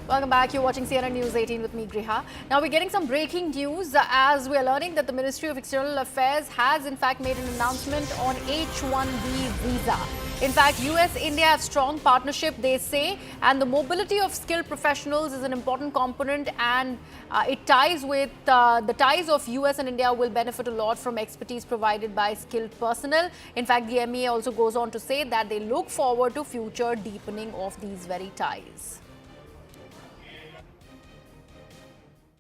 Welcome back. You're watching CNN News 18 with me, Griha. Now we're getting some breaking news as we're learning that the Ministry of External Affairs has in fact made an announcement on H-1B visa. In fact, US-India have strong partnership, they say, and the mobility of skilled professionals is an important component, and it ties with the ties of US and India will benefit a lot from expertise provided by skilled personnel. In fact, the MEA also goes on to say that they look forward to future deepening of these very ties.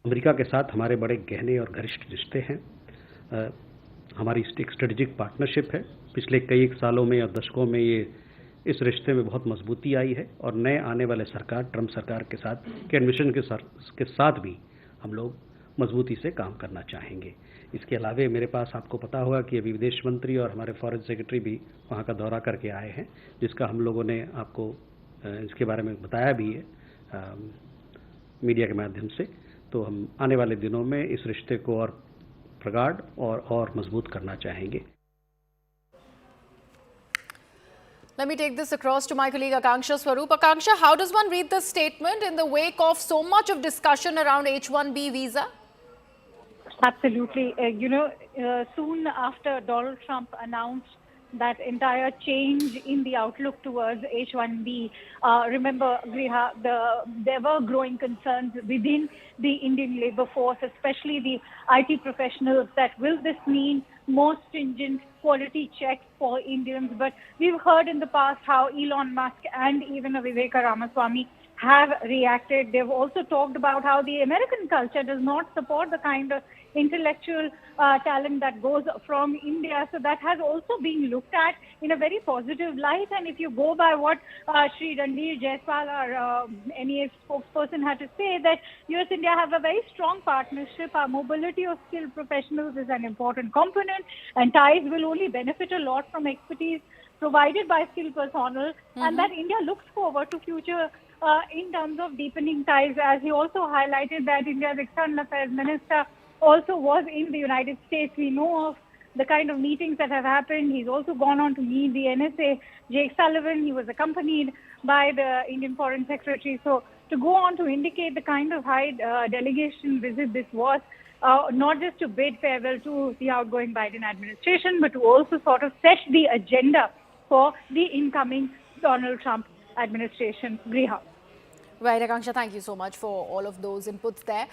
America के साथ हमारे बड़े गहने और घनिष्ठ रिश्ते हैं। हमारी एक स्ट्रेटेजिक पार्टनरशिप है। पिछले कई सालों में और दशकों में ये इस रिश्ते में बहुत मजबूती आई है और नए आने वाले सरकार ट्रंप सरकार के साथ के एडमिशन के साथ भी हम लोग मजबूती से काम करना चाहेंगे। इसके अलावे मेरे पास आपको पता होगा कि अभी विदेश मंत्री और हमारे फॉरेन सेक्रेटरी भी वहाँ का दौरा करके आए हैं, जिसका हम लोगों ने आपको इसके बारे में बताया भी है मीडिया के माध्यम से। तो हम आने वाले दिनों में इस रिश्ते को और प्रगाढ़ और मजबूत करना चाहेंगे। Let me take this across to my colleague Akanksha Swaroop. Akanksha, how does one read the statement in the wake of so much of discussion around H-1B visa? Absolutely. Soon after Donald Trump announced that entire change in the outlook towards H-1B. Remember, Griha, there were growing concerns within the Indian labor force, especially the IT professionals, that will this mean more stringent quality checks for Indians? But we've heard in the past how Elon Musk and even Viveka Ramaswamy have reacted. They've also talked about how the American culture does not support the kind of intellectual talent that goes from India. So that has also been looked at in a very positive light. And if you go by what Sri Ranveer Jaiswal, our MEA spokesperson, had to say, that US-India have a very strong partnership. Our mobility of skilled professionals is an important component, and ties will only benefit a lot from expertise provided by skilled personnel, and that India looks forward to future in terms of deepening ties. As he also highlighted that India's External Affairs Minister also was in the United States. We know of the kind of meetings that have happened. He's also gone on to meet the NSA, Jake Sullivan. He was accompanied by the Indian Foreign Secretary. So to go on to indicate the kind of high delegation visit this was, not just to bid farewell to the outgoing Biden administration, but to also sort of set the agenda for the incoming Donald Trump administration. Griha. Right, Akanksha, thank you so much for all of those inputs there.